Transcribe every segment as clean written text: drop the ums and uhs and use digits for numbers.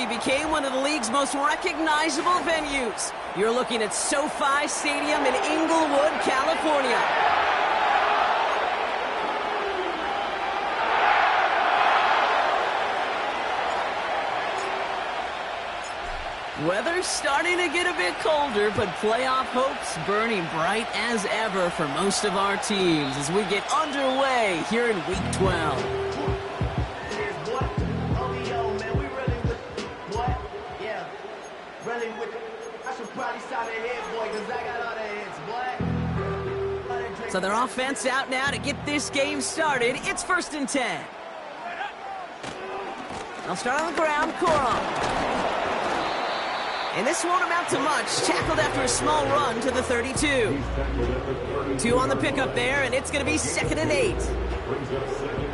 quickly became one of the league's most recognizable venues. You're looking at SoFi Stadium in Inglewood, California. Weather's starting to get a bit colder, but playoff hopes burning bright as ever for most of our teams as we get underway here in Week 12. So their offense out now to get this game started. It's 1st and 10. They'll start on the ground, Corum. And this won't amount to much. Tackled after a small run to the 32. 2 on the pickup there, and it's going to be 2nd and 8.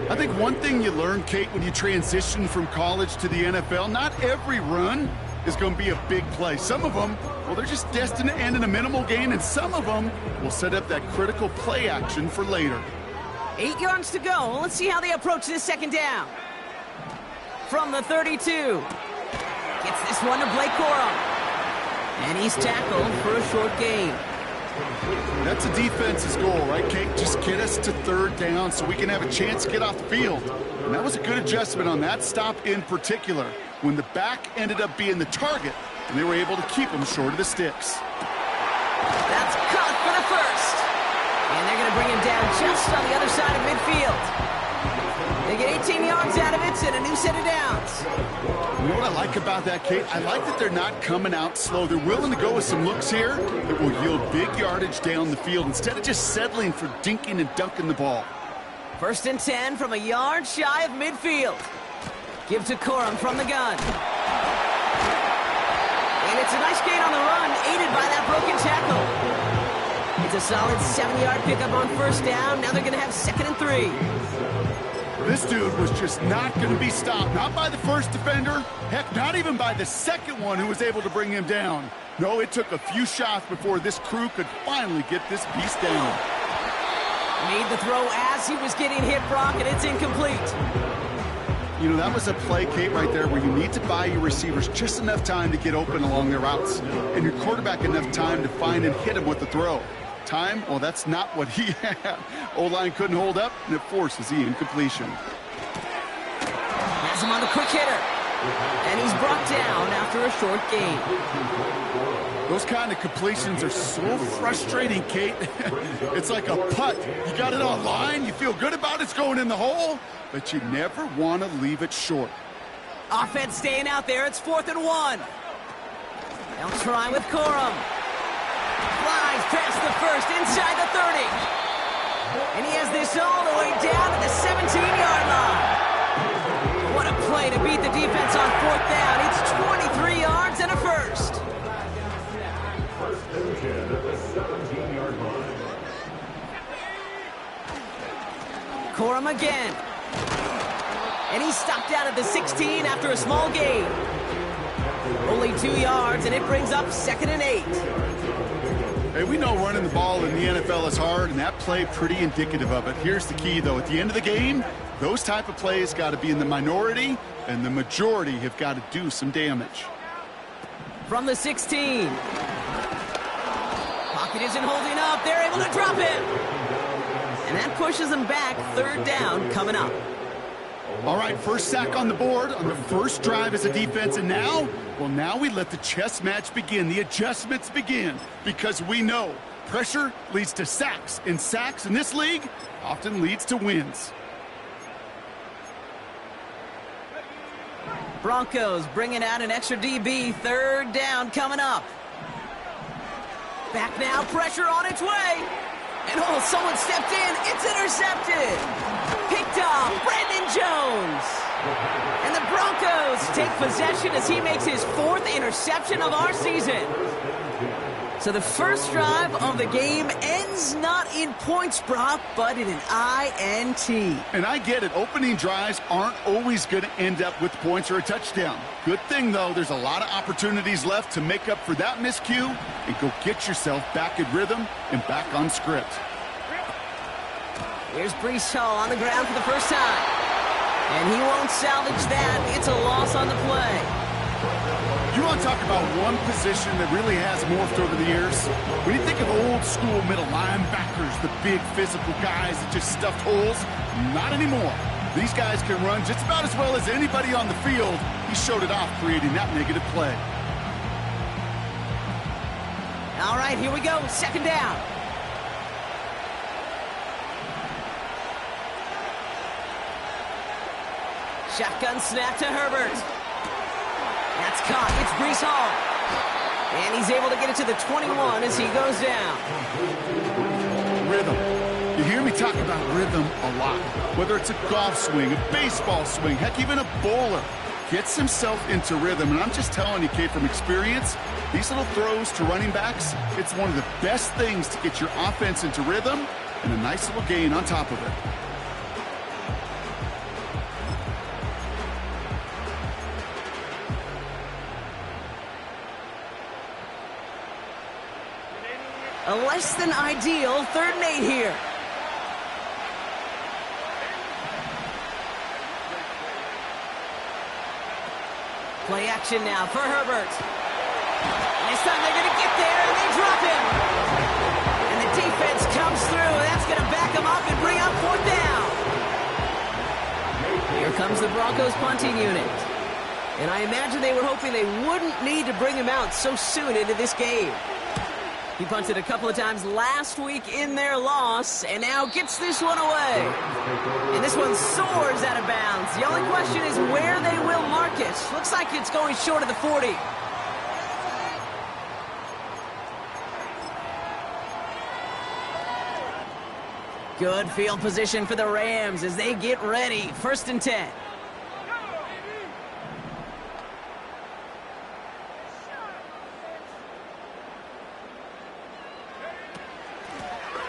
I think one thing you learn, Kate, when you transition from college to the NFL, not every run is going to be a big play. Some of them, well, they're just destined to end in a minimal gain, and some of them will set up that critical play action for later. 8 yards to go. Let's see how they approach this 2nd down. From the 32. Gets this one to Blake Corum. And he's tackled for a short gain. That's a defense's goal, right, Kate? Just get us to 3rd down so we can have a chance to get off the field. And that was a good adjustment on that stop in particular, when the back ended up being the target, and they were able to keep him short of the sticks. That's caught for the 1st. And they're going to bring him down just on the other side of midfield. They get 18 yards out of it and a new set of downs. You know what I like about that, Kate? I like that they're not coming out slow. They're willing to go with some looks here that will yield big yardage down the field instead of just settling for dinking and dunking the ball. 1st and 10 from a yard shy of midfield. Give to Corum from the gun. And it's a nice gain on the run, aided by that broken tackle. It's a solid 7-yard pickup on 1st down. Now they're going to have 2nd and 3. This dude was just not going to be stopped. Not by the first defender. Heck, not even by the second one who was able to bring him down. No, it took a few shots before this crew could finally get this beast down. Made the throw as he was getting hit, Brock, and it's incomplete. You know, that was a play, Kate, right there where you need to buy your receivers just enough time to get open along their routes, and your quarterback enough time to find and hit him with the throw. Time, well, that's not what he had. O-line couldn't hold up, and it forces the incompletion. Has him on the quick hitter. And he's brought down after a short gain. Those kind of completions are so frustrating, Kate. It's like a putt. You got it on line, you feel good about it's going in the hole, but you never want to leave it short. Offense staying out there. It's 4th and 1. They'll try with Corum. Flies past the 1st, inside the 30. And he has this all the way down to the 17-yard line. What a play to beat the defense on 4th down. It's 23 yards and a 1st. Corum again. And he's stopped out at the 16 after a small gain. Only 2 yards, and it brings up 2nd and 8. Hey, we know running the ball in the NFL is hard, and that play pretty indicative of it. Here's the key, though. At the end of the game, those type of plays got to be in the minority, and the majority have got to do some damage. From the 16. Pocket isn't holding up. They're able to drop him. And that pushes them back. 3rd down coming up. All right, first sack on the board on the first drive as a defense, and now, well, now we let the chess match begin, the adjustments begin, because we know pressure leads to sacks, and sacks in this league often leads to wins. Broncos bringing out an extra DB. 3rd down coming up. Back now, pressure on its way. And oh, someone stepped in. It's intercepted. Picked off Brandon Jones. And the Broncos take possession as he makes his 4th interception of our season. So the first drive of the game ends not in points, Brock, but in an INT. And I get it. Opening drives aren't always going to end up with points or a touchdown. Good thing, though, there's a lot of opportunities left to make up for that miscue and go get yourself back in rhythm and back on script. Here's Breece Hall on the ground for the first time. And he won't salvage that. It's a loss on the play. want to talk about one position that really has morphed over the years? When you think of old school middle linebackers, the big physical guys that just stuffed holes, not anymore. These guys can run just about as well as anybody on the field. He showed it off creating that negative play. All right, here we go. Second down. Shotgun snap to Herbert. That's caught. It's Breece Hall. And he's able to get it to the 21 as he goes down. Rhythm. You hear me talk about rhythm a lot. Whether it's a golf swing, a baseball swing, heck, even a bowler gets himself into rhythm. And I'm just telling you, Kate, from experience, these little throws to running backs, it's one of the best things to get your offense into rhythm and a nice little gain on top of it. A less than ideal 3rd and 8 here. Play action now for Herbert. And this time they're going to get there, and they drop him. And the defense comes through. That's going to back him up and bring up 4th down. Here comes the Broncos punting unit. And I imagine they were hoping they wouldn't need to bring him out so soon into this game. He punted a couple of times last week in their loss, and now gets this one away. And this one soars out of bounds. The only question is where they will mark it. Looks like it's going short of the 40. Good field position for the Rams as they get ready. 1st and 10.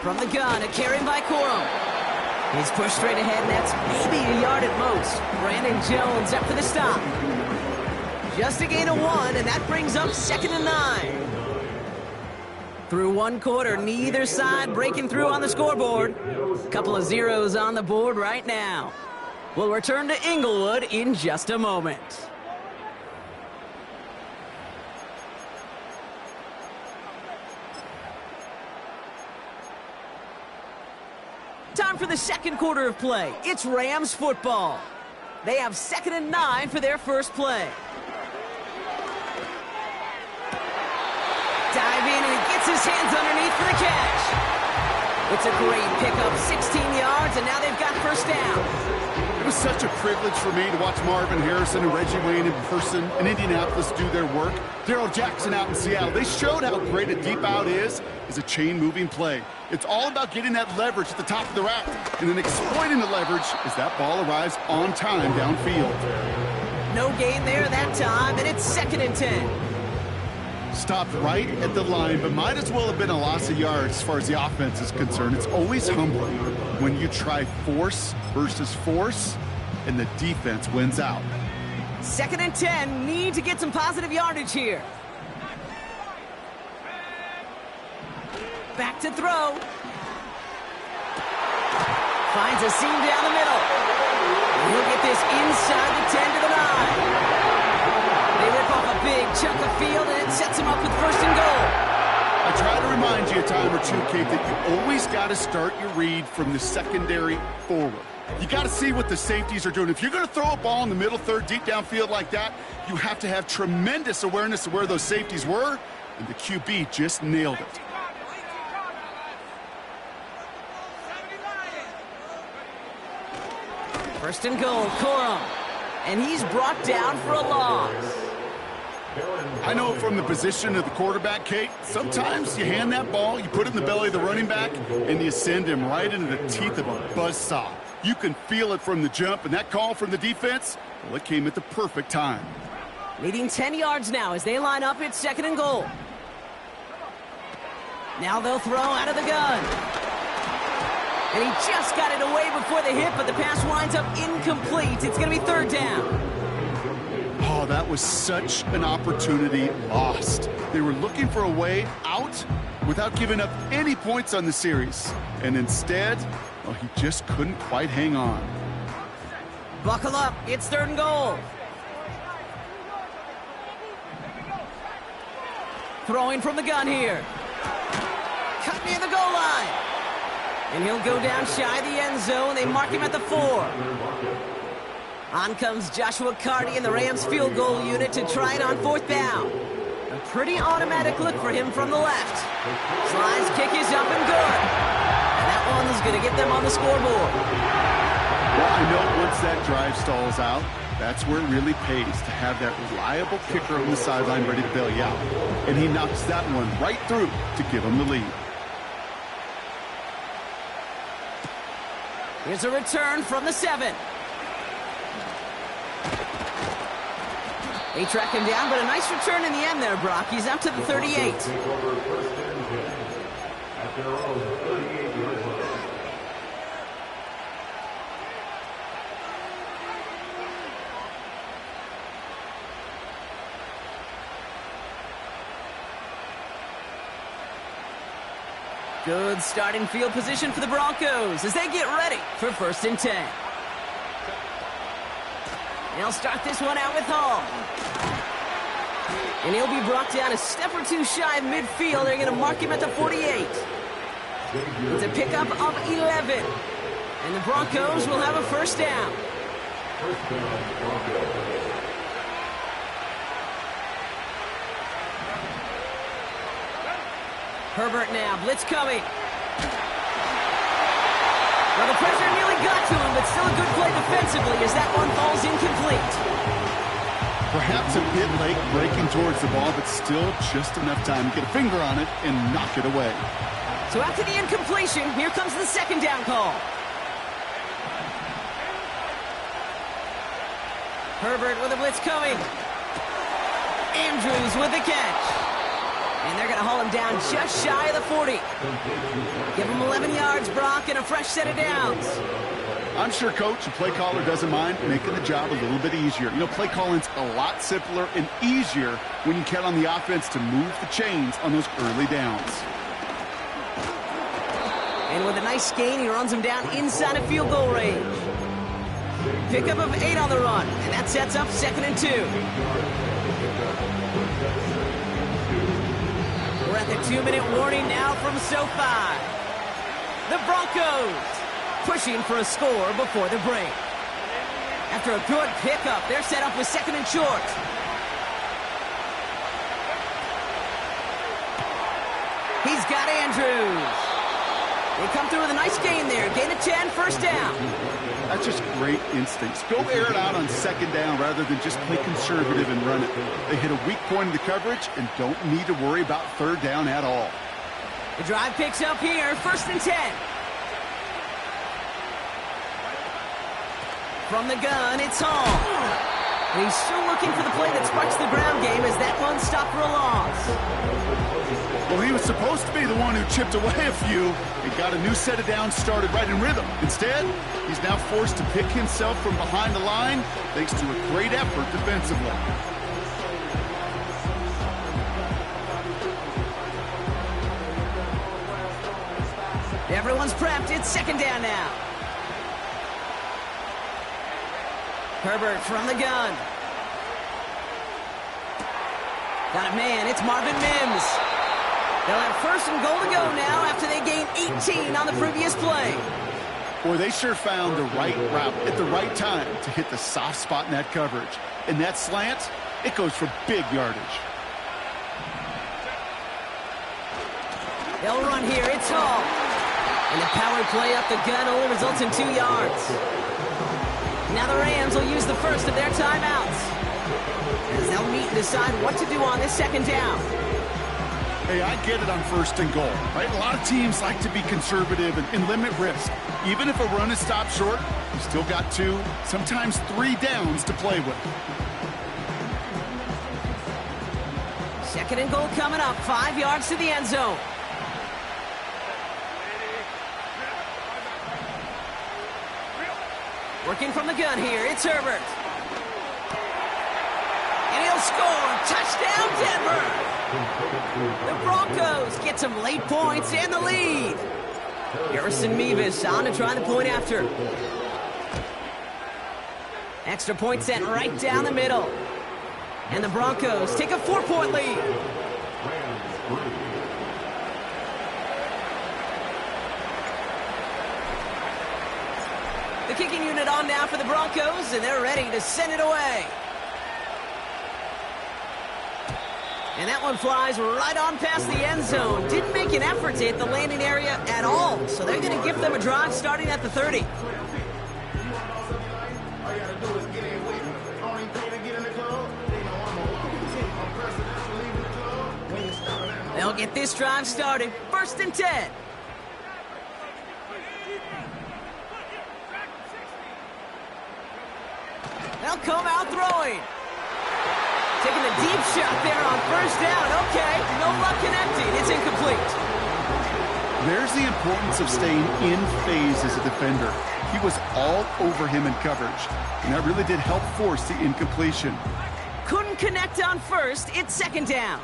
From the gun, a carry by Corum. He's pushed straight ahead, and that's maybe a yard at most. Brandon Jones up for the stop. Just a gain of 1, and that brings up 2nd and 9. Through 1 quarter, neither side breaking through on the scoreboard. A couple of zeros on the board right now. We'll return to Inglewood in just a moment. Time for the 2nd quarter of play. It's Rams football. They have 2nd and 9 for their first play. Dive in, and he gets his hands underneath for the catch. It's a great pickup, 16 yards, and now they've got 1st down. It was such a privilege for me to watch Marvin Harrison and Reggie Wayne in person in Indianapolis do their work. Darrell Jackson out in Seattle. They showed how great a deep out is a chain-moving play. It's all about getting that leverage at the top of the route and then exploiting the leverage as that ball arrives on time downfield. No gain there that time, and it's 2nd and 10. Stopped right at the line, but might as well have been a loss of yards as far as the offense is concerned. It's always humbling when you try force versus force, and the defense wins out. 2nd and 10, need to get some positive yardage here. Back to throw. Finds a seam down the middle. And he'll get this inside the 10 to the 9. They rip off a big chunk of field, and it sets him up with 1st and goal. I try to remind you a time or two, Kate, that you always got to start your read from the secondary forward. You got to see what the safeties are doing. If you're going to throw a ball in the middle third, deep downfield like that, you have to have tremendous awareness of where those safeties were, and the QB just nailed it. First and goal, Corum. And he's brought down for a loss. I know from the position of the quarterback, Kate, sometimes you hand that ball, you put it in the belly of the running back, and you send him right into the teeth of a buzzsaw. You can feel it from the jump, and that call from the defense, well, it came at the perfect time. Leading 10 yards now as they line up. It's 2nd and goal. Now they'll throw out of the gun. And he just got it away before the hit, but the pass winds up incomplete. It's going to be 3rd down. Oh, that was such an opportunity lost. They were looking for a way out without giving up any points on the series. And instead, well, he just couldn't quite hang on. Buckle up. It's 3rd and goal. Throwing from the gun here. Cut near the goal line. And he'll go down shy of the end zone. They mark him at the 4. On comes Joshua Carty in the Rams field goal unit to try it on 4th down. A pretty automatic look for him from the left. Slide's kick is up and good. And that one's going to get them on the scoreboard. Well, I know once that drive stalls out, that's where it really pays to have that reliable kicker on the sideline ready to bail you out. And he knocks that one right through to give him the lead. Here's a return from the 7. They track him down, but a nice return in the end there, Brock. He's out to the 38. Good starting field position for the Broncos as they get ready for 1st and 10. They'll start this one out with Hall. And he'll be brought down a step or two shy of midfield. They're going to mark him at the 48. It's a pickup of 11. And the Broncos will have a 1st down. Herbert now, blitz coming. Well, the pressure nearly got to him, but still a good play defensively as that one falls incomplete. Perhaps a bit late breaking towards the ball, but still just enough time to get a finger on it and knock it away. So after the incompletion, here comes the 2nd down call. Herbert with a blitz coming. Andrews with the catch. And they're going to haul him down just shy of the 40. Give him 11 yards, Brock, and a fresh set of downs. I'm sure Coach, the play caller, doesn't mind making the job a little bit easier. You know, play calling's a lot simpler and easier when you count on the offense to move the chains on those early downs. And with a nice gain, he runs him down inside of field goal range. Pickup of 8 on the run, and that sets up 2nd and 2. We're at the 2-minute warning now from SoFi. The Broncos pushing for a score before the break. After a good pickup, they're set up with 2nd and short. He's got Andrews. They come through with a nice gain there. Gain of 10, 1st down. That's just great instincts. Go air it out on 2nd down rather than just play conservative and run it. They hit a weak point in the coverage and don't need to worry about 3rd down at all. The drive picks up here, 1st and 10. From the gun, it's Hall. And he's still looking for the play that sparks the ground game as that one stopped for a loss. Well, he was supposed to be the one who chipped away a few and got a new set of downs started right in rhythm. Instead, he's now forced to pick himself from behind the line thanks to a great effort defensively. Everyone's prepped. It's 2nd down now. Herbert from the gun. Got a man. It's Marvin Mims. They'll have 1st and goal to go now after they gained 18 on the previous play. Boy, they sure found the right route at the right time to hit the soft spot in that coverage. And that slant, it goes for big yardage. They'll run here. It's Hall. And the power play up the gun only results in 2 yards. Now the Rams will use the first of their timeouts as they'll meet and decide what to do on this 2nd down. Hey, I get it on 1st and goal, right? A lot of teams like to be conservative and limit risk. Even if a run is stopped short, you still got 2, sometimes 3 downs to play with. 2nd and goal coming up, 5 yards to the end zone. Working from the gun here, it's Herbert. And he'll score. Touchdown, Denver. The Broncos get some late points and the lead. Harrison Mevis on to try the point after. Extra point sent right down the middle. And the Broncos take a 4-point lead. The kicking unit on now for the Broncos, and they're ready to send it away. And that one flies right on past the end zone. Didn't make an effort to hit the landing area at all, so they're going to give them a drive starting at the 30. They'll get this drive started. 1st and 10. They'll come out throwing. Taking a deep shot there on 1st down. Okay, no luck connecting. It's incomplete. There's the importance of staying in phase as a defender. He was all over him in coverage, and that really did help force the incompletion. Couldn't connect on 1st. It's 2nd down.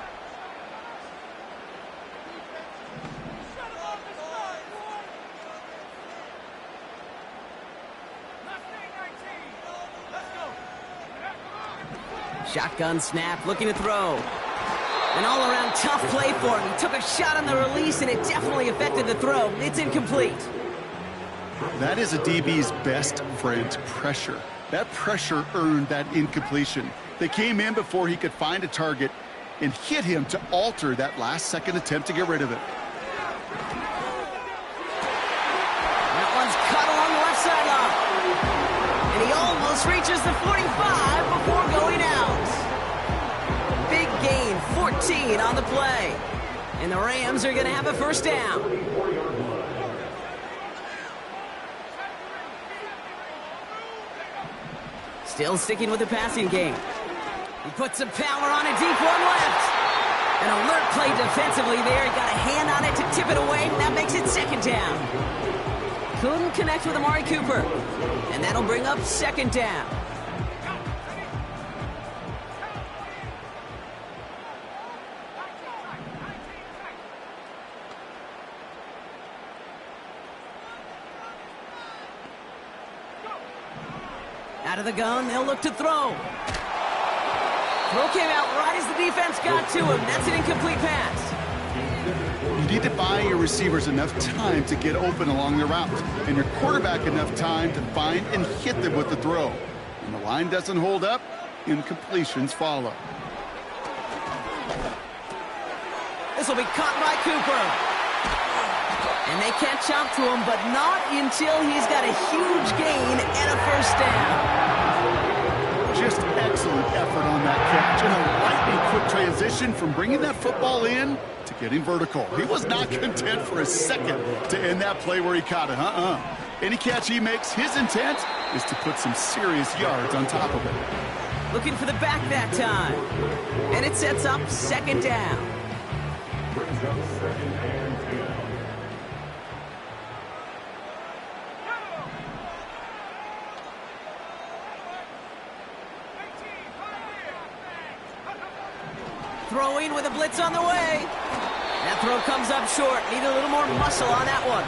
Shotgun snap, looking to throw. An all-around tough play for him. He took a shot on the release, and it definitely affected the throw. It's incomplete. That is a DB's best friend, pressure. That pressure earned that incompletion. They came in before he could find a target and hit him to alter that last-second attempt to get rid of it. That one's cut along the left sideline. And he almost reaches the 45 before going out. Big gain, 14 on the play. And the Rams are going to have a 1st down. Still sticking with the passing game. He puts some power on a deep one left. An alert play defensively there. He got a hand on it to tip it away. That makes it 2nd down. Couldn't connect with Amari Cooper. And that'll bring up 2nd down. Out of the gun, they'll look to throw. Throw came out right as the defense got to him. That's an incomplete pass. You need to buy your receivers enough time to get open along the route, and your quarterback enough time to find and hit them with the throw. When the line doesn't hold up, incompletions follow. This will be caught by Cooper. And they catch up to him, but not until he's got a huge gain and a 1st down. Just excellent effort on that catch, and a lightning quick transition from bringing that football in to getting vertical. He was not content for a second to end that play where he caught it. Any catch he makes, his intent is to put some serious yards on top of it. Looking for the back that time. And it sets up 2nd down. Throwing with a blitz on the way. That throw comes up short. Need a little more muscle on that one.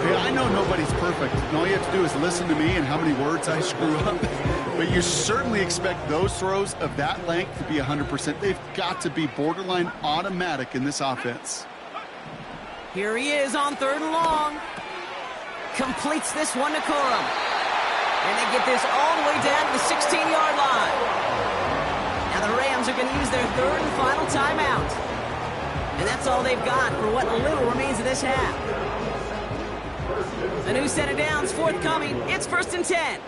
Hey, I know nobody's perfect, and all you have to do is listen to me and how many words I screw up. But you certainly expect those throws of that length to be 100%. They've got to be borderline automatic in this offense. Here he is on 3rd and long. Completes this one to Corum. And they get this all the way down to the 16-yard line. Now the Rams are going to use their 3rd and final timeout. And that's all they've got for what little remains of this half. A new set of downs forthcoming. It's 1st and 10.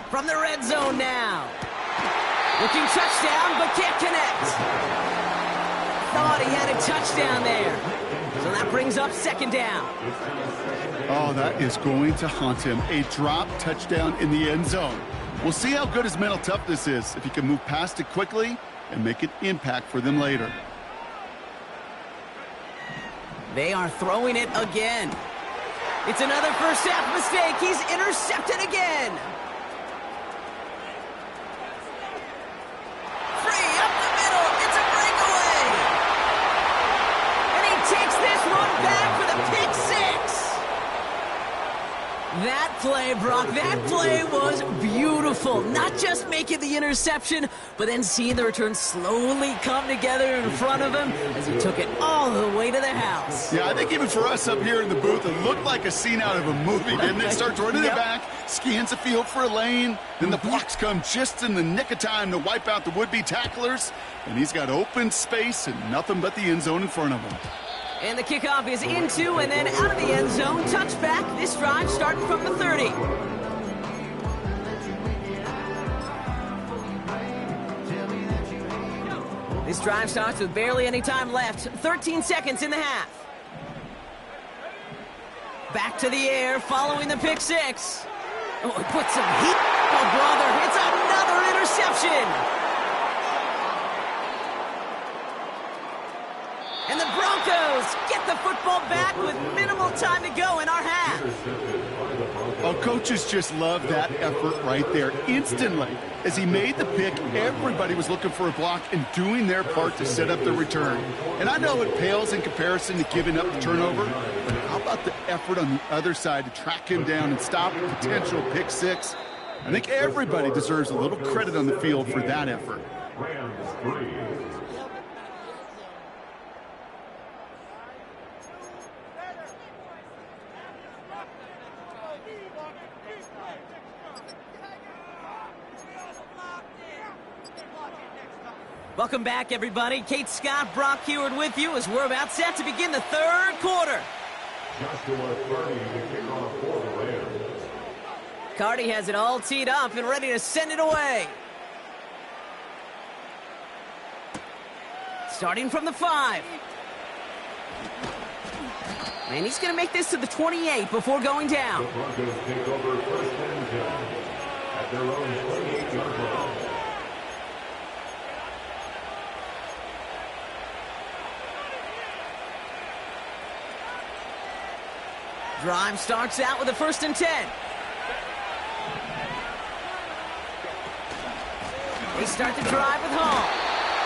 From the red zone now. Looking touchdown, but can't connect. Thought he had a touchdown there. So that brings up 2nd down. Oh, that is going to haunt him. A drop touchdown in the end zone. We'll see how good his mental toughness is, if he can move past it quickly and make an impact for them later. They are throwing it again. It's another first half mistake. He's intercepted again. Free up the middle. It's a breakaway. And he takes this one back for the pick six. That play, Brock, that play was beautiful. Not just making the interception, but then seeing the return slowly come together in front of him as he took it all the way to the house. Yeah, I think even for us up here in the booth, it looked like a scene out of a movie, didn't it? Starts running it back, scans the field for a lane, then the blocks come just in the nick of time to wipe out the would-be tacklers, and he's got open space and nothing but the end zone in front of him. And the kickoff is into and then out of the end zone. Touchback. This drive starting from the 30. This drive starts with barely any time left. 13 seconds in the half. Back to the air following the pick six. Oh, he put some heat. Oh, brother. It's another interception. And the Broncos get the football back with minimal time to go in our half. Oh, coaches just love that effort right there. Instantly, as he made the pick, everybody was looking for a block and doing their part to set up the return. And I know it pales in comparison to giving up the turnover, but how about the effort on the other side to track him down and stop a potential pick six? I think everybody deserves a little credit on the field for that effort. Welcome back, everybody. Kate Scott, Brock Huard with you as we're about set to begin the third quarter. Carty has it all teed up and ready to send it away. Starting from the 5. And he's going to make this to the 28 before going down. The Broncos take over first and 10 at their own 28-yard line. Drive starts out with a 1st and 10. They start the drive with Hall.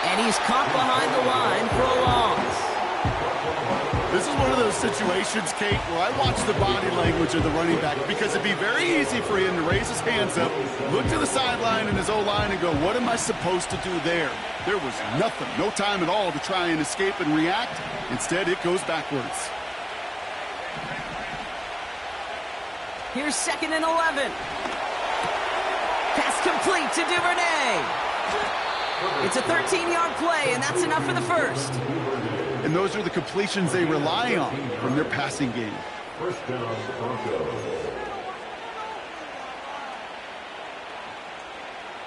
And he's caught behind the line for a loss. This is one of those situations, Kate, where I watch the body language of the running back because it'd be very easy for him to raise his hands up, look to the sideline and his O-line and go, what am I supposed to do there? There was nothing, no time at all to try and escape and react. Instead, it goes backwards. Here's 2nd and 11. Pass complete to Duvernay. It's a 13-yard play, and that's enough for the first. And those are the completions they rely on from their passing game. First down, Broncos.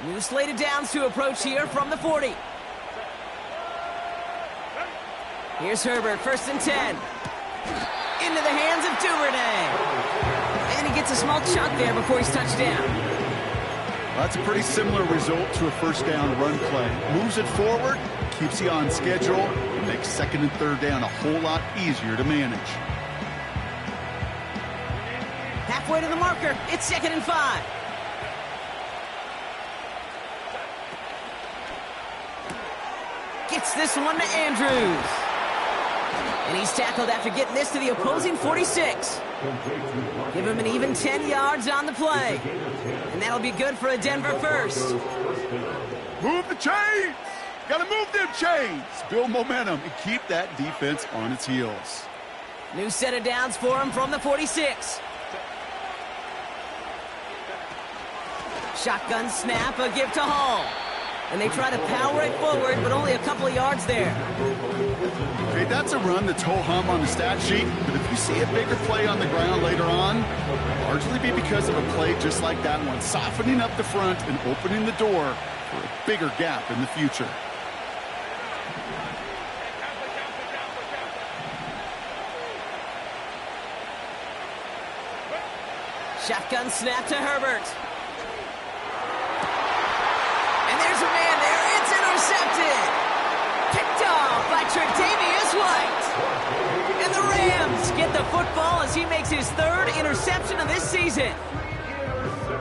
New slated downs to approach here from the 40. Here's Herbert, 1st and 10. Into the hands of Duvernay. And he gets a small chunk there before he's touched down. Well, that's a pretty similar result to a first down run play. Moves it forward, keeps you on schedule, and makes 2nd and 3rd down a whole lot easier to manage. Halfway to the marker, it's 2nd and 5. Gets this one to Andrews. And he's tackled after getting this to the opposing 46. Give him an even 10 yards on the play. And that'll be good for a Denver first. Move the chains! Gotta move them chains! Build momentum and keep that defense on its heels. New set of downs for him from the 46. Shotgun snap, a give to Hall. And they try to power it forward, but only a couple of yards there. Okay, that's a run that's ho-hum on the stat sheet, but if you see a bigger play on the ground later on, it'll largely be because of a play just like that one, softening up the front and opening the door for a bigger gap in the future. Shotgun snap to Herbert. And there's a man there. It's intercepted. Picked off by Tre'Davious White. And the Rams get the football as he makes his 3rd interception of this season.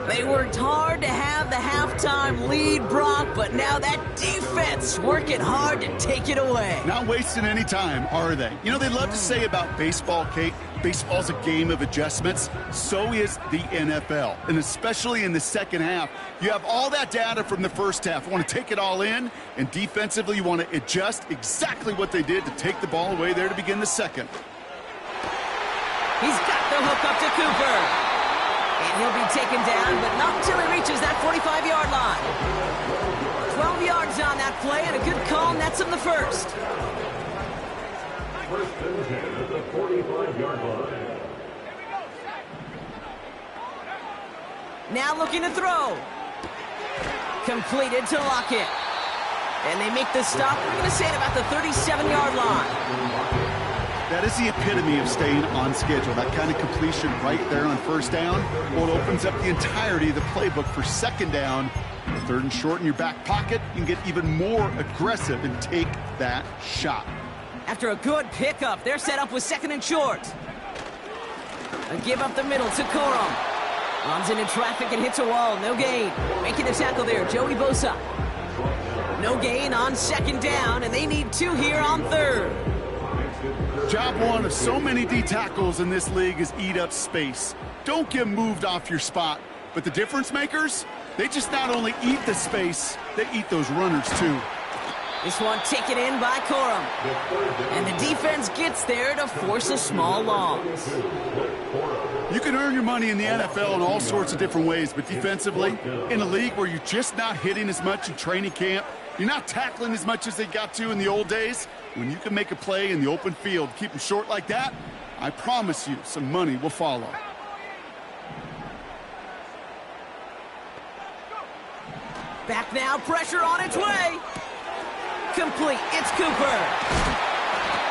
They worked hard to have the halftime lead, Brock, but now that defense working hard to take it away. Not wasting any time, are they? You know, they love to say about baseball, Kate, Baseball's a game of adjustments. So is the NFL. And especially in the second half, you have all that data from the first half. You want to take it all in, and defensively you want to adjust exactly what they did to take the ball away there to begin the second. He's got the hook up to Cooper. And he'll be taken down, but not until he reaches that 45-yard line. 12 yards on that play, and a good call nets him the first. First and 10 at the 45-yard line. Now looking to throw. Completed to Lockett. And they make the stop, we're going to say, at about the 37-yard line. That is the epitome of staying on schedule. That kind of completion right there on first down. Well, it opens up the entirety of the playbook for second down. Third and short in your back pocket, you can get even more aggressive and take that shot. After a good pickup, they're set up with second and short. A give up the middle to Corum. Runs into traffic and hits a wall. No gain. Making the tackle there, Joey Bosa. No gain on second down, and they need 2 here on third. Job one of so many D tackles in this league is eat up space. Don't get moved off your spot. But the difference makers, they just not only eat the space, they eat those runners too. This one taken in by Corum. And the defense gets there to force a small loss. You can earn your money in the NFL in all sorts of different ways, but defensively, in a league where you're just not hitting as much in training camp, you're not tackling as much as they got to in the old days, when you can make a play in the open field, keep them short like that, I promise you some money will follow. Back now, pressure on its way. Complete, it's Cooper.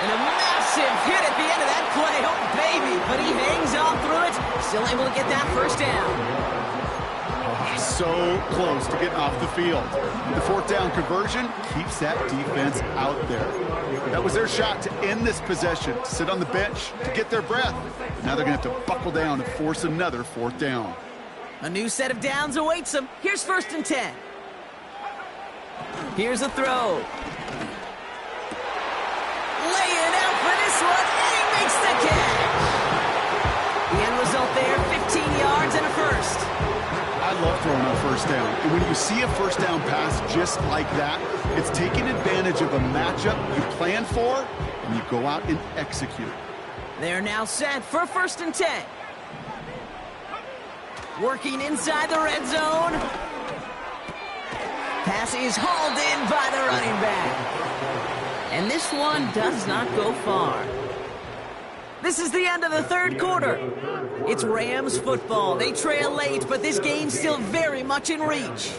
And a massive hit at the end of that play. Oh, baby, but he hangs on through it. Still able to get that first down. So close to getting off the field. The fourth down conversion keeps that defense out there. That was their shot to end this possession, to sit on the bench, to get their breath. Now they're going to have to buckle down and force another fourth down. A new set of downs awaits them. Here's first and 10. Here's a throw. Laying out for this one, and he makes the catch. The end result there, 15 yards and a first. I love throwing on first down. And when you see a first down pass just like that, it's taking advantage of a matchup you plan for, and you go out and execute. They're now set for first and 10. Working inside the red zone. Pass is hauled in by the running back. And this one does not go far. This is the end of the third quarter. It's Rams football. They trail late, but this game's still very much in reach.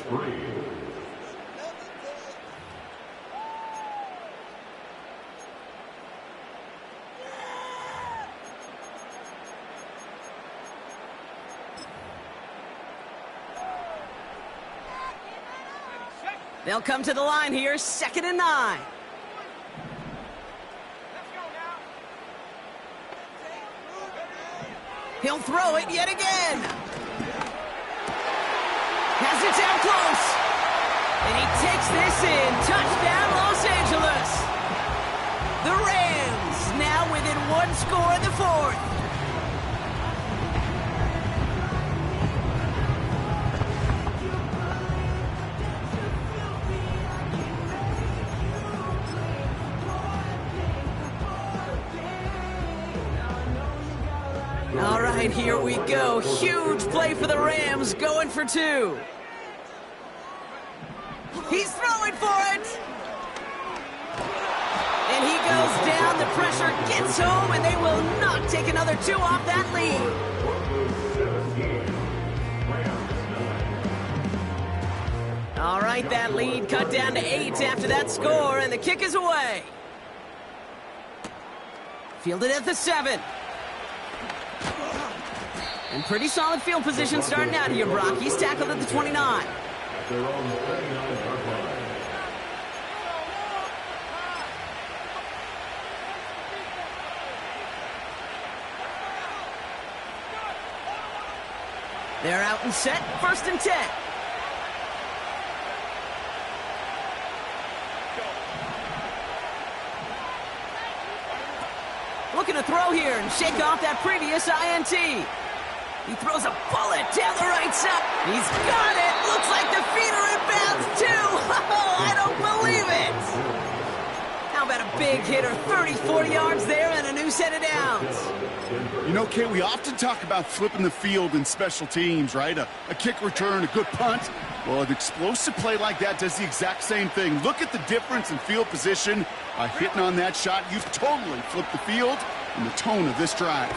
They'll come to the line here, 2nd and 9. He'll throw it yet again. Has it down close. And he takes this in. Touchdown, Los Angeles. The Rams now within 1 score in the fourth. All right, here we go. Huge play for the Rams, going for 2. He's throwing for it. And he goes down. The pressure gets home, and they will not take another 2 off that lead. All right, that lead cut down to 8 after that score, and the kick is away. Fielded at the 7. And pretty solid field position starting out here, Brock. He's tackled at the 29. They're out and set, 1st and 10. looking to throw here and shake off that previous INT. He throws a bullet down the right side. He's got it. Looks like the feet are in bounds, too. Oh, I don't believe it. How about a big hitter, 34 yards there and a new set of downs? You know, Kate, we often talk about flipping the field in special teams, right? A kick return, a good punt. Well, an explosive play like that does the exact same thing. Look at the difference in field position. By hitting on that shot, you've totally flipped the field and the tone of this drive.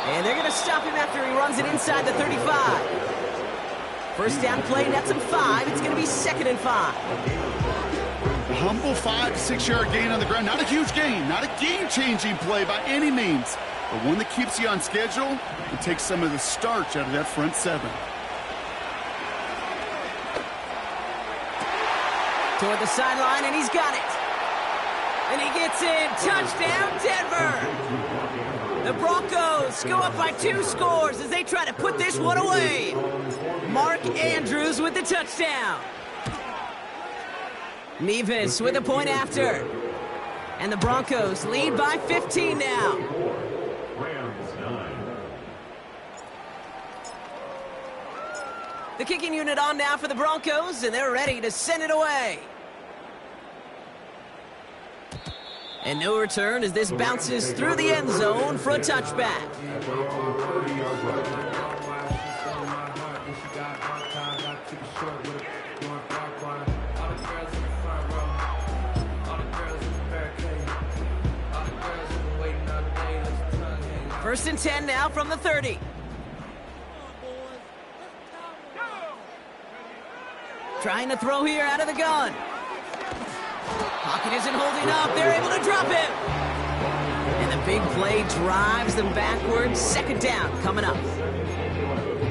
And they're going to stop him after he runs it inside the 35. First down play, nets him 5. It's going to be 2nd and 5. A humble 5 to 6 yard gain on the ground. Not a huge gain, not a game-changing play by any means, but one that keeps you on schedule and takes some of the starch out of that front 7. Toward the sideline, and he's got it. And he gets in. Touchdown, Denver. The Broncos go up by 2 scores as they try to put this one away. Mark Andrews with the touchdown. Nevis with a point after. And the Broncos lead by 15 now. Rams 9. The kicking unit on now for the Broncos, and they're ready to send it away. And no return as this bounces through the end zone for a touchback. First and 10 now from the 30. Trying to throw here out of the gun. Pocket isn't holding up. They're able to drop him. And the big play drives them backwards. 2nd down coming up.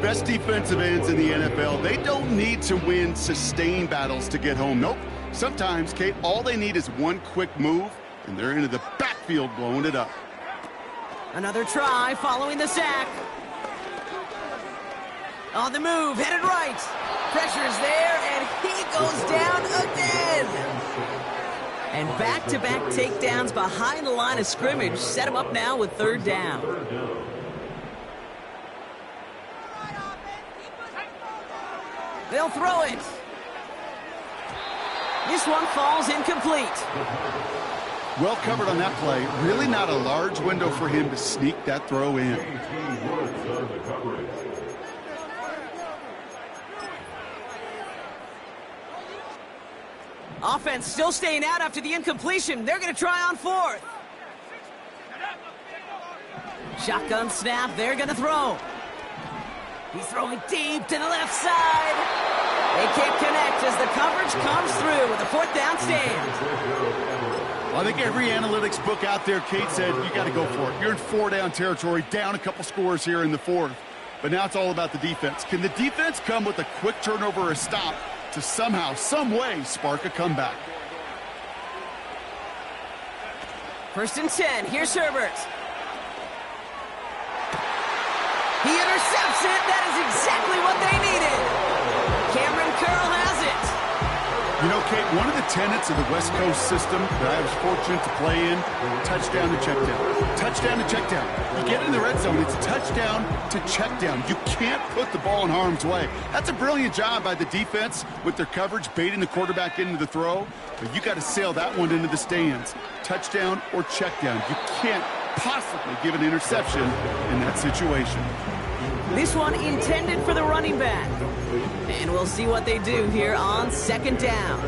Best defensive ends in the NFL, they don't need to win sustained battles to get home. Nope. Sometimes, Kate, all they need is one quick move, and they're into the backfield blowing it up. Another try following the sack. On the move, headed right. Pressure's there, and he goes down again. And back-to-back takedowns behind the line of scrimmage set him up now with 3rd down. They'll throw it. This one falls incomplete. Well covered on that play. Really not a large window for him to sneak that throw in. Offense still staying out after the incompletion. They're going to try on 4th. Shotgun snap. They're going to throw. He's throwing deep to the left side. They can't connect as the coverage comes through with a 4th down stand. I think every analytics book out there, Kate, said you got to go for it. You're in 4-down territory, down a couple scores here in the 4th. But now it's all about the defense. Can the defense come with a quick turnover or a stop to somehow, some way, spark a comeback? 1st and 10. Here's Herbert. He intercepts it. That is exactly what they needed. Cameron Curl has it. You know, Kate, one of the tenets of the West Coast system that I was fortunate to play in, touchdown to check down. Touchdown to check down. You get in the red zone, it's touchdown to check down. You can't put the ball in harm's way. That's a brilliant job by the defense with their coverage, baiting the quarterback into the throw. But you got to sail that one into the stands. Touchdown or check down. You can't possibly give an interception in that situation. This one intended for the running back. And we'll see what they do here on 2nd down.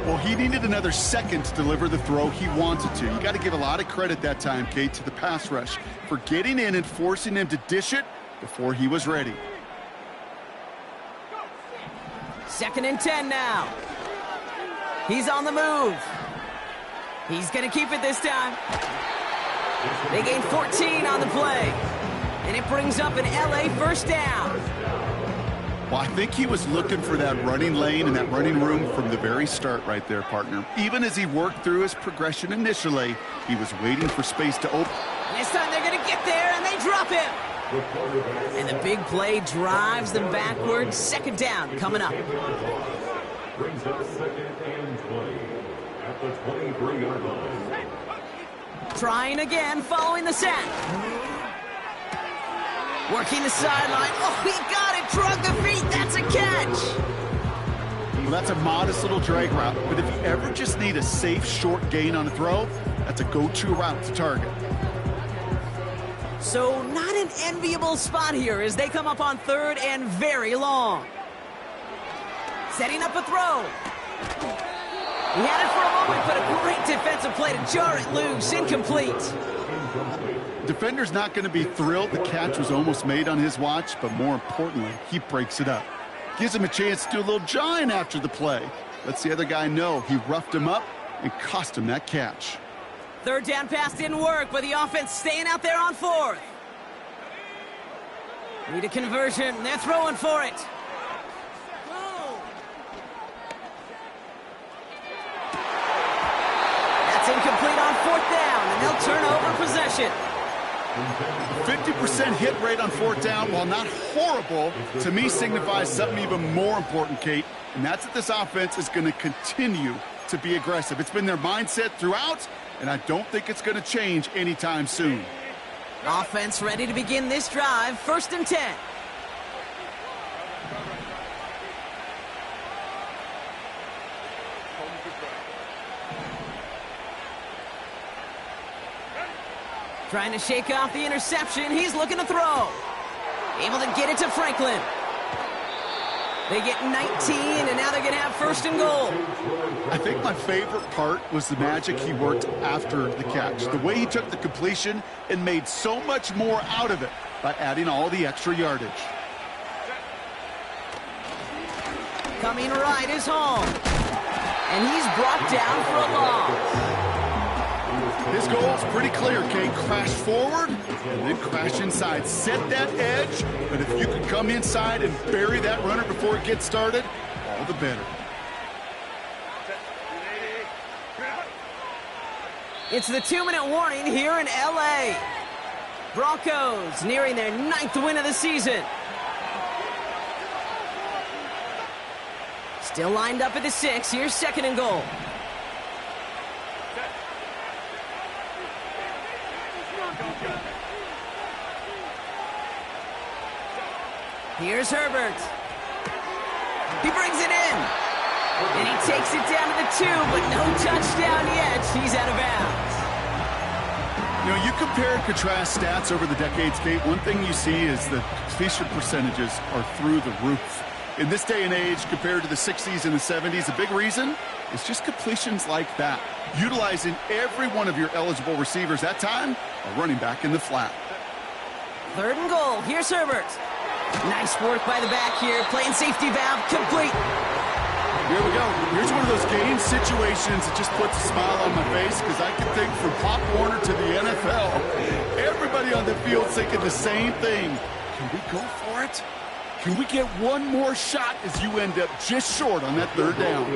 Well, he needed another second to deliver the throw he wanted to. You got to give a lot of credit that time, Kate, to the pass rush for getting in and forcing him to dish it before he was ready. 2nd and 10 now. He's on the move. He's going to keep it this time. They gain 14 on the play. And it brings up an LA 1st down. Well, I think he was looking for that running lane and that running room from the very start right there, partner. Even as he worked through his progression initially, he was waiting for space to open. This time they're going to get there, and they drop him. And the big play drives them backwards. 2nd down coming up. Brings up 2nd and 20 at the 23-yard line. Trying again, following the sack. Working the sideline. Oh, he got it. Drug the feet. That's a catch. Well, that's a modest little drag route, but if you ever just need a safe, short gain on a throw, that's a go-to route to target. So not an enviable spot here as they come up on third and very long. Setting up a throw. He had it for a moment, but a great defensive play to jar it loose. Incomplete. Defender's not going to be thrilled the catch was almost made on his watch, but more importantly, he breaks it up. Gives him a chance to do a little jawing after the play. Lets the other guy know he roughed him up and cost him that catch. Third down pass didn't work, but the offense staying out there on fourth. Need a conversion. They're throwing for it. That's incomplete on fourth down, and they'll turn over possession. 50% hit rate on fourth down, while not horrible, to me signifies something even more important, Kate, and that's that this offense is going to continue to be aggressive. It's been their mindset throughout, and I don't think it's going to change anytime soon. Offense ready to begin this drive. 1st and 10. Trying to shake off the interception. He's looking to throw. Able to get it to Franklin. They get 19, and now they're going to have 1st and goal. I think my favorite part was the magic he worked after the catch. The way he took the completion and made so much more out of it by adding all the extra yardage. Coming right is home. And he's brought down for a loss. His goal is pretty clear, Kate. Crash forward and then crash inside. Set that edge, but if you can come inside and bury that runner before it gets started, all the better. It's the 2-minute warning here in L.A. Broncos nearing their 9th win of the season. Still lined up at the 6. Here's 2nd and goal. Here's Herbert. He brings it in. And he takes it down to the 2, but no touchdown yet. He's out of bounds. You know, you compare and contrast stats over the decades, Kate. One thing you see is the completion percentages are through the roof. In this day and age, compared to the 60s and the 70s, a big reason is just completions like that. Utilizing every one of your eligible receivers that time, a running back in the flat. 3rd and goal. Here's Herbert. Nice work by the back here. Playing safety valve complete. Here we go. Here's one of those game situations that just puts a smile on my face because I can think from Pop Warner to the NFL. Everybody on the field thinking the same thing. Can we go for it? Can we get one more shot as you end up just short on that 3rd down?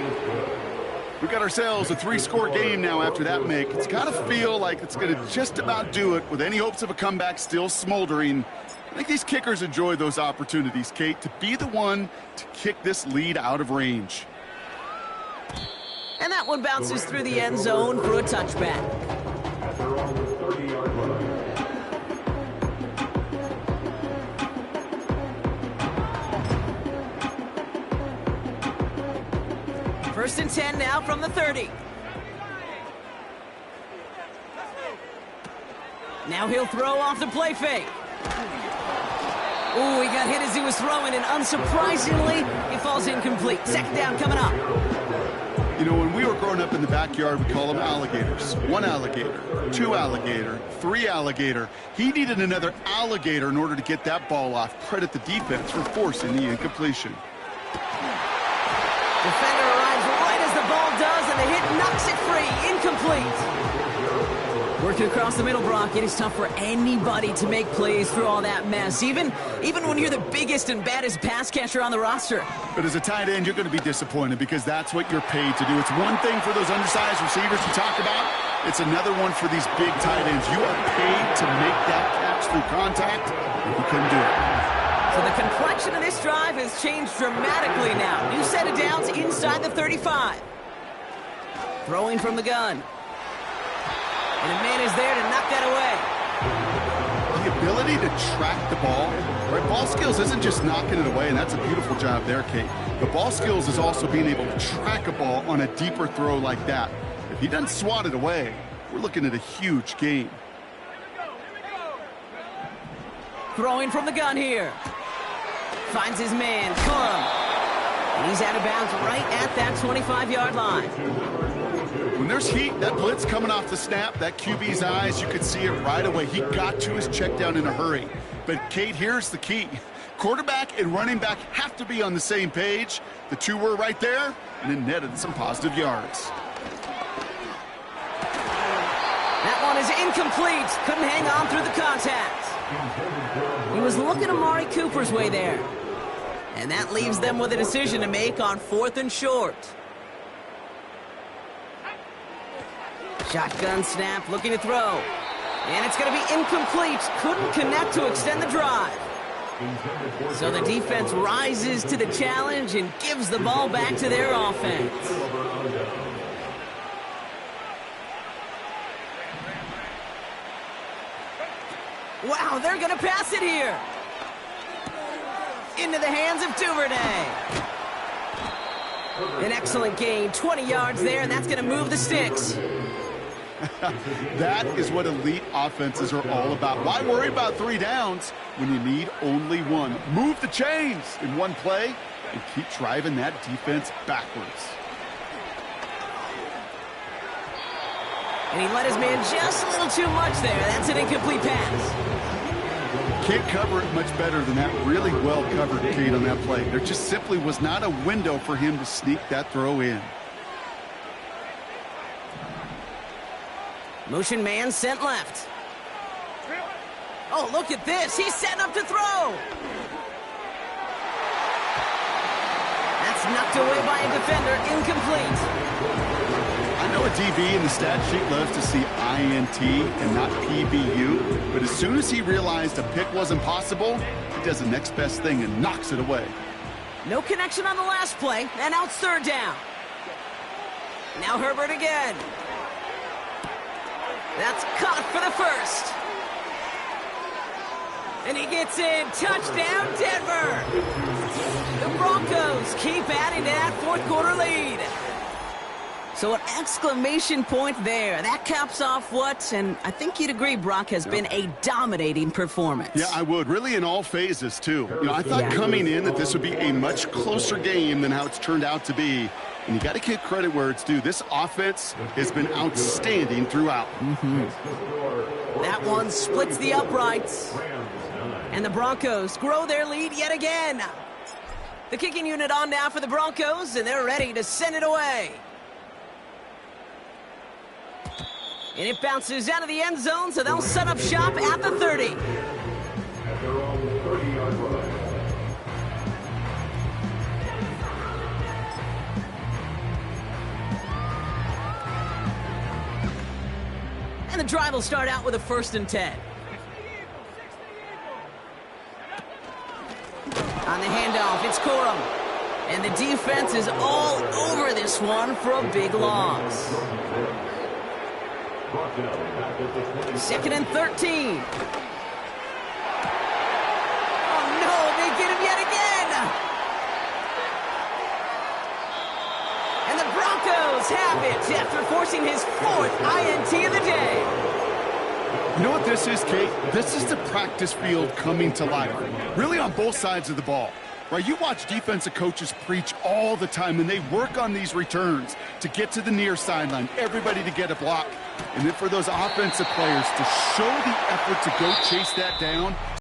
We got ourselves a 3-score game now after that make. It's got to feel like it's going to just about do it with any hopes of a comeback still smoldering. I think these kickers enjoy those opportunities, Kate, to be the one to kick this lead out of range. And that one bounces through the end zone for a touchback. They're on the 30-yard line. 1st and 10 now from the 30. Now he'll throw off the play fake. Ooh, he got hit as he was throwing, and unsurprisingly, he falls incomplete. 2nd down coming up. You know, when we were growing up in the backyard, we call them alligators. 1 alligator, 2 alligator, 3 alligator. He needed another alligator in order to get that ball off. Credit the defense for forcing the incompletion. Defender arrives right as the ball does, and the hit knocks it free. Incomplete. Working across the middle, Brock, it is tough for anybody to make plays through all that mess, even when you're the biggest and baddest pass catcher on the roster. But as a tight end, you're going to be disappointed because that's what you're paid to do. It's one thing for those undersized receivers you talk about. It's another one for these big tight ends. You are paid to make that catch through contact, and you couldn't do it. So the complexion of this drive has changed dramatically now. New set of downs inside the 35. Throwing from the gun. And a man is there to knock that away. The ability to track the ball, right? Ball skills isn't just knocking it away, and that's a beautiful job there, Kate. The ball skills is also being able to track a ball on a deeper throw like that. If he doesn't swat it away, we're looking at a huge gain. Throwing from the gun here. Finds his man, Corum. And he's out of bounds right at that 25-yard line. When there's heat, that blitz coming off the snap, that QB's eyes, you could see it right away. He got to his check down in a hurry. But, Kate, here's the key. Quarterback and running back have to be on the same page. The two were right there, and it netted some positive yards. That one is incomplete. Couldn't hang on through the contact. He was looking Amari Cooper's way there. And that leaves them with a decision to make on 4th and short. Shotgun snap, looking to throw. And it's going to be incomplete. Couldn't connect to extend the drive. So the defense rises to the challenge and gives the ball back to their offense. Wow, they're going to pass it here. Into the hands of Duvernay. An excellent gain, 20 yards there, and that's going to move the sticks. That is what elite offenses are all about. Why worry about 3 downs when you need only 1? Move the chains in one play and keep driving that defense backwards. And he let his man just a little too much there. That's an incomplete pass. Can't cover it much better than that. Really well covered, Kate, on that play. There just simply was not a window for him to sneak that throw in. Motion man sent left. Oh, look at this. He's setting up to throw. That's knocked away by a defender. Incomplete. I know a DB in the stat sheet loves to see INT and not PBU, but as soon as he realized a pick wasn't possible, he does the next best thing and knocks it away. No connection on the last play, and now it's 3rd down. Now Herbert again. That's caught for the first. And he gets in. Touchdown, Denver. The Broncos keep adding to that 4th quarter lead. So an exclamation point there. That caps off what, and I think you'd agree, Brock, has been a dominating performance. Yeah, I would. Really in all phases, too. You know, I thought coming in that this would be a much closer game than how it's turned out to be. And you got to give credit where it's due. This offense has been outstanding throughout. That one splits the uprights. And the Broncos grow their lead yet again. The kicking unit on now for the Broncos, and they're ready to send it away. And it bounces out of the end zone, so they'll set up shop at the 30. At their own 30-yard line. And the drive will start out with a 1st and 10. On the handoff, it's Corum. And the defense is all over this one for a big loss. 2nd and 13. Oh, no, they get him yet again. And the Broncos have it after forcing his 4th INT of the day. You know what this is, Kate? This is the practice field coming to life. Really on both sides of the ball. Right, you watch defensive coaches preach all the time, and they work on these returns to get to the near sideline, everybody to get a block. And then for those offensive players to show the effort to go chase that down,